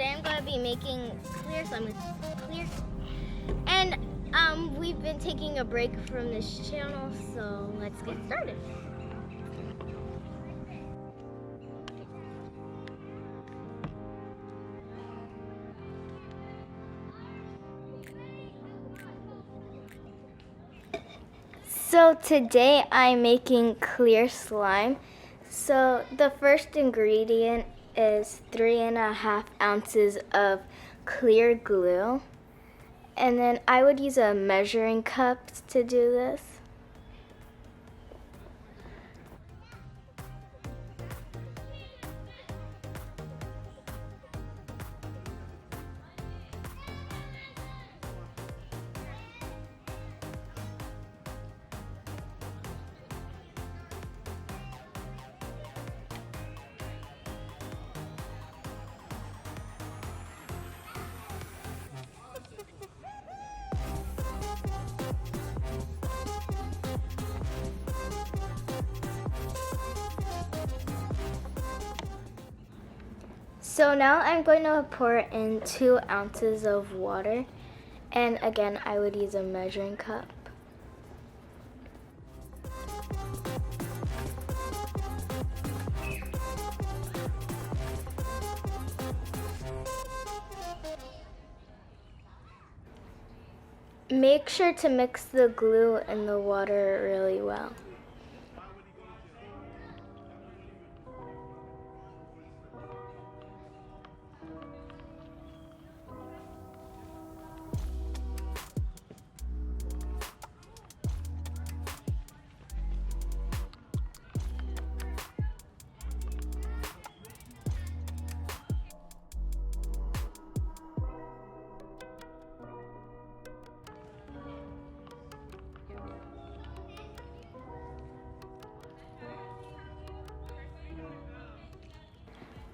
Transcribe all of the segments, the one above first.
today I'm going to be making clear slime with clear. And we've been taking a break from this channel, so let's get started. So today I'm making clear slime. So the first ingredient is 3.5 ounces of clear glue. And then I would use a measuring cup to do this. So now I'm going to pour in 2 ounces of water, and again I would use a measuring cup. Make sure to mix the glue and the water really well.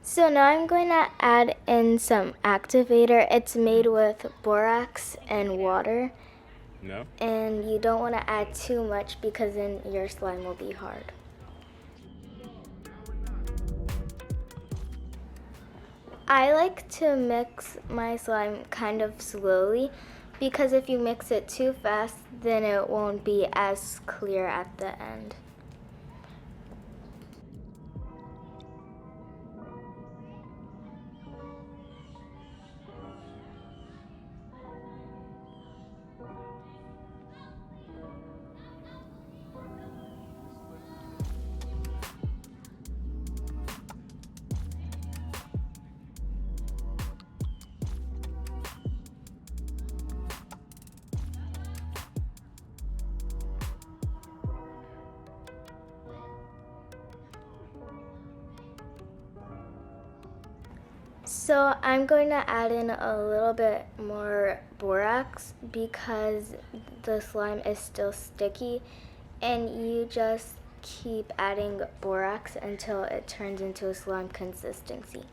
So now I'm going to add in some activator. It's made with borax and water. No? And you don't want to add too much because then your slime will be hard. I like to mix my slime kind of slowly because if you mix it too fast, then it won't be as clear at the end. So I'm going to add in a little bit more borax because the slime is still sticky, and you just keep adding borax until it turns into a slime consistency.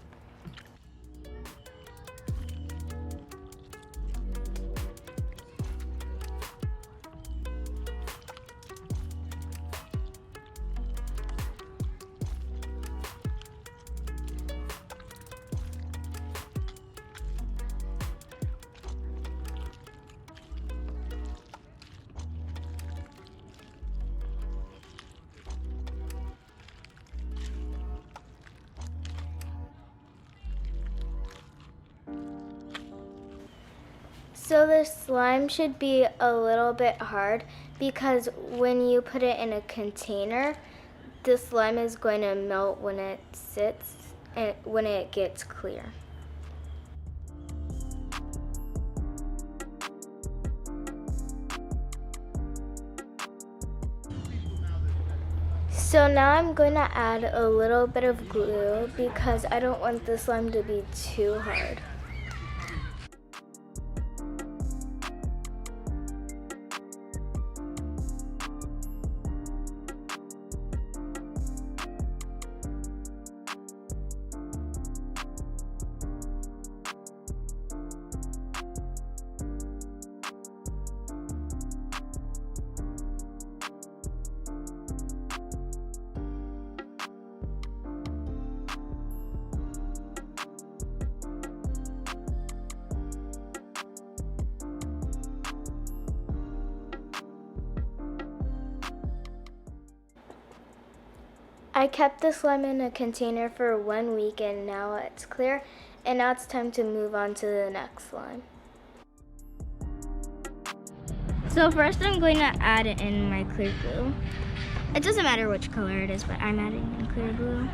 So the slime should be a little bit hard because when you put it in a container, the slime is going to melt when it sits and when it gets clear. So now I'm going to add a little bit of glue because I don't want the slime to be too hard. I kept the slime in a container for 1 week and now it's clear. And now it's time to move on to the next slime. So first I'm going to add in my clear glue. It doesn't matter which color it is, but I'm adding in clear glue.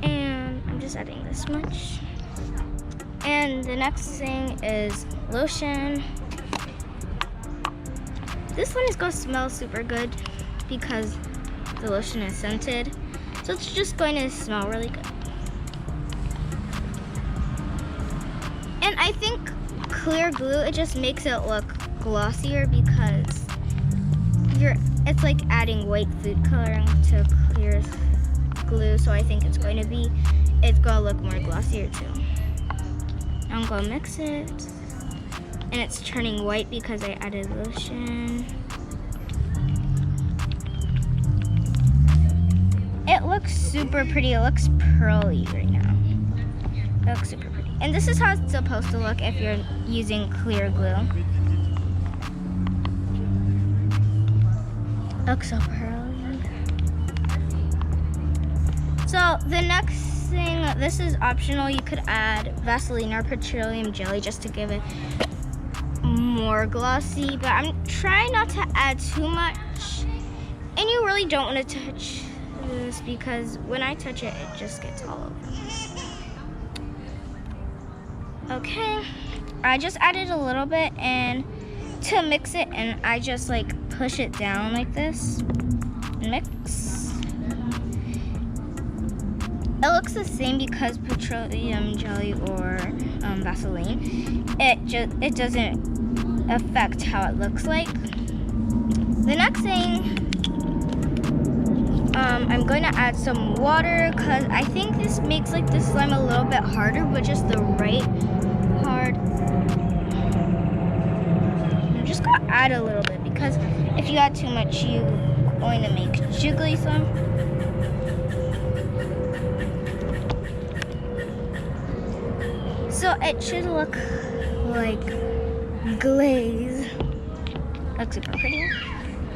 And I'm just adding this much. And the next thing is lotion. This one is going to smell super good because the lotion is scented. So it's just going to smell really good. And I think clear glue, it just makes it look glossier because it's like adding white food coloring to clear glue. So I think it's going to look more glossier too. I'm going to mix it. And it's turning white because I added lotion. It looks super pretty. It looks pearly right now. It looks super pretty. And this is how it's supposed to look if you're using clear glue. It looks so pearly. So the next thing, this is optional. You could add Vaseline or petroleum jelly just to give it more glossy, but I'm trying not to add too much. And you really don't want to touch this because when I touch it, it just gets all over. Okay, I just added a little bit and to mix it, and I just like push it down like this. Mix. It looks the same because petroleum jelly or Vaseline, it doesn't affect how it looks like. The next thing, I'm going to add some water because I think this makes like the slime a little bit harder, but just the right hard. I'm just gonna add a little bit because if you add too much, you're going to make jiggly slime. So it should look like glaze. Looks super pretty.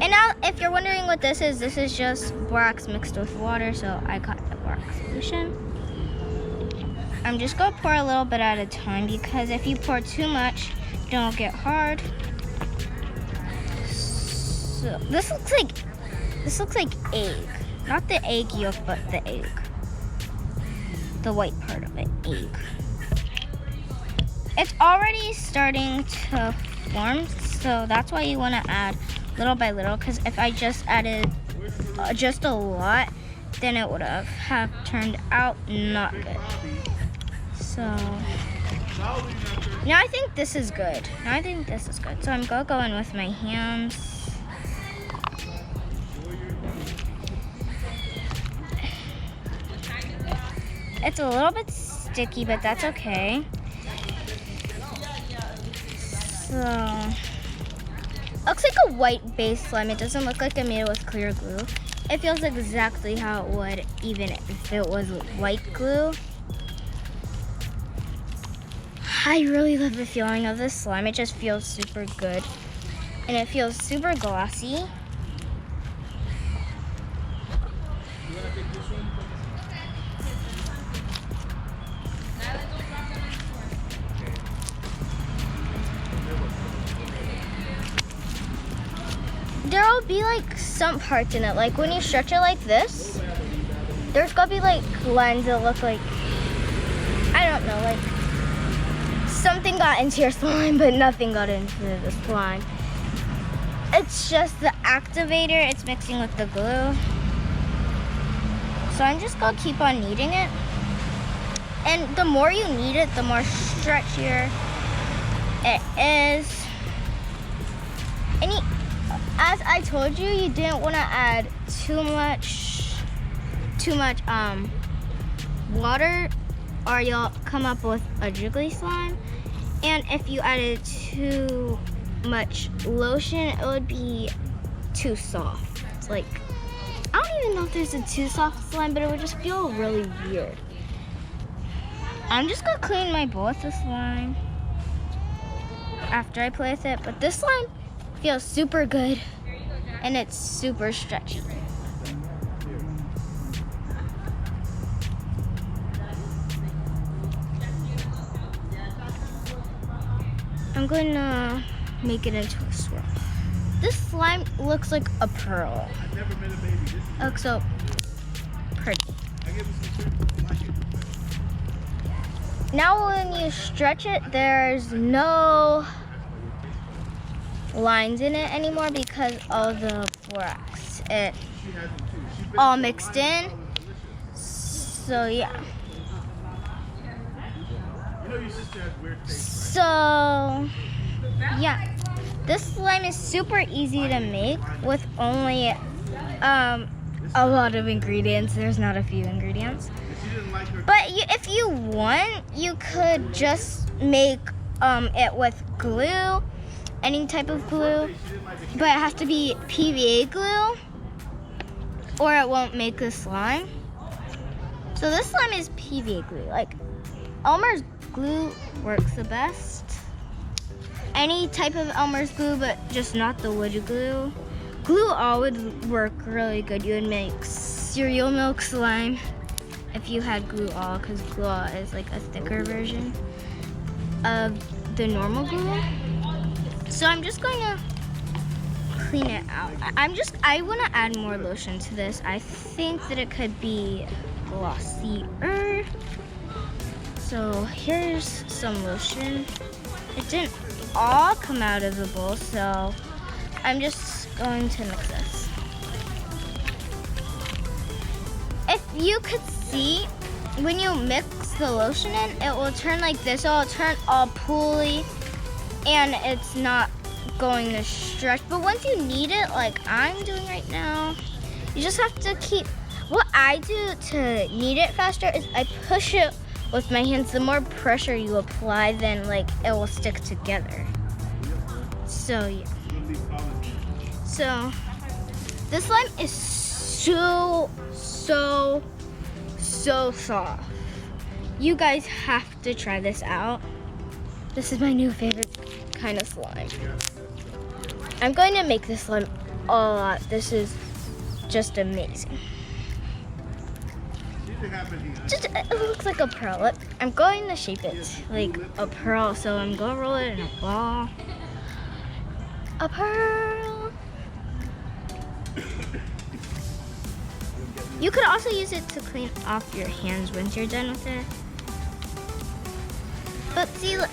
And now, if you're wondering what this is just borax mixed with water, so I got the borax solution. I'm just gonna pour a little bit at a time because if you pour too much, it'll get hard. So this looks like egg. Not the egg yolk, but the egg. The white part of it, egg. It's already starting to form, so that's why you want to add little by little, because if I just added just a lot, then it would have turned out not good. So now I think this is good. So I'm gonna go in with my hands. It's a little bit sticky, but that's okay. So looks like a white base slime. It doesn't look like I made it with clear glue. It feels exactly how it would even if it was white glue. I really love the feeling of this slime. It just feels super good. And it feels super glossy. There will be like some parts in it, like when you stretch it like this, there's gonna be like lines that look like, I don't know, like something got into your slime, but nothing got into the slime. It's just the activator, it's mixing with the glue. So I'm just gonna keep on kneading it. And the more you knead it, the more stretchier it is. And as I told you, you didn't want to add too much water, or you'll come up with a jiggly slime. And if you added too much lotion, it would be too soft. It's like, I don't even know if there's a too soft slime, but it would just feel really weird. I'm just gonna clean my bowl with the slime after I play with it, but this slime feels super good, and it's super stretchy. I'm going to make it into a swirl. This slime looks like a pearl. It looks so pretty. Now when you stretch it, there's no lines in it anymore because of the borax. It all mixed in. So yeah. So yeah. This slime is super easy to make with only a lot of ingredients. There's not a few ingredients. But if you want, you could just make it with glue, any type of glue. But it has to be PVA glue or it won't make the slime. So this slime is PVA glue. Like Elmer's glue works the best. Any type of Elmer's glue, but just not the wood glue. Glue all would work really good. You would make cereal milk slime if you had glue all, because glue all is like a thicker version of the normal glue. So I'm just going to clean it out. I want to add more lotion to this. I think that it could be glossier. So here's some lotion. It didn't all come out of the bowl, so I'm just going to mix this. If you could see, when you mix the lotion in, it will turn like this. It will turn all pooly and it's not going to stretch. But once you knead it, like I'm doing right now, you just have to keep, what I do to knead it faster is I push it with my hands. The more pressure you apply, then like it will stick together. So yeah. So this slime is so soft. You guys have to try this out. This is my new favorite kind of slime. I'm going to make this slime a lot. This is just amazing. It looks like a pearl. Look, I'm going to shape it like a pearl, so I'm going to roll it in a ball. A pearl. You could also use it to clean off your hands once you're done with it. But see, look,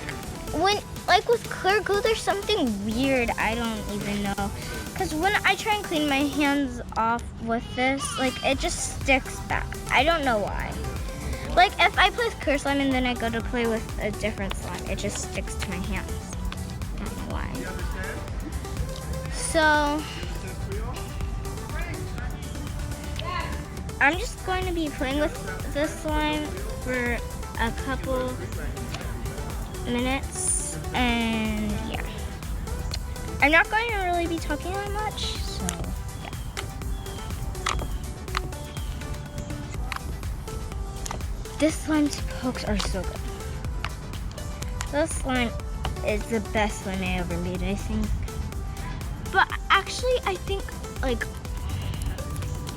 like with clear glue, there's something weird. I don't even know. Because when I try and clean my hands off with this, like it just sticks back. I don't know why. Like if I play with clear slime and then I go to play with a different slime, it just sticks to my hands. I don't know why. So I'm just going to be playing with this slime for a couple minutes, and yeah. I'm not going to really be talking that much, so yeah. This slime's pokes are so good. This slime is the best slime I ever made, I think. But actually, I think, like,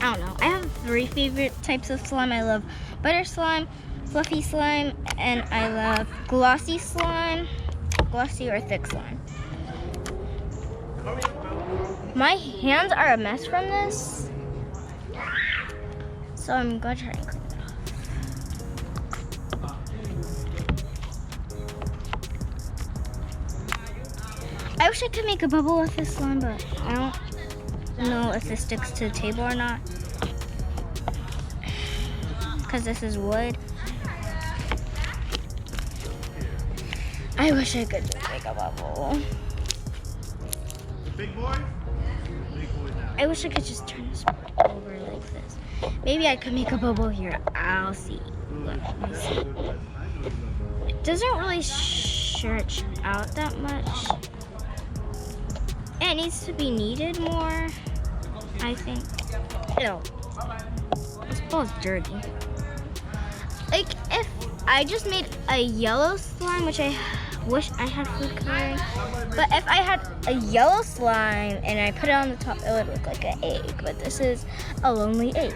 I don't know. I have 3 favorite types of slime. I love butter slime, fluffy slime, and I love glossy slime, glossy or thick slime. My hands are a mess from this, so I'm gonna try and clean it off. I wish I could make a bubble with this slime, but I don't know if this sticks to the table or not, because this is wood. I wish I could just make a bubble. Big boy? I wish I could just turn this over like this. Maybe I could make a bubble here. I'll see. Let me see. It doesn't really stretch out that much. It needs to be kneaded more, I think. Ew. This bowl is dirty. Like, if I just made a yellow slime, which I wish I had food coloring. But if I had a yellow slime and I put it on the top, it would look like an egg. But this is a lonely egg.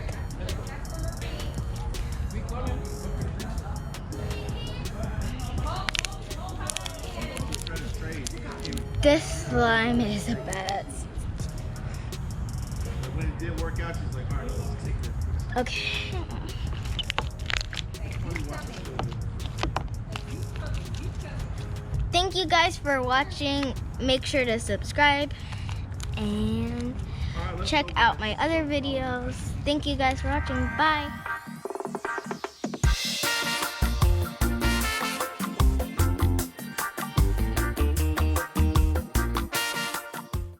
This slime is the best. When it did work out, she's like, all right, let's take it. Okay. Thank you guys for watching. Make sure to subscribe and check out my other videos. Thank you guys for watching. Bye.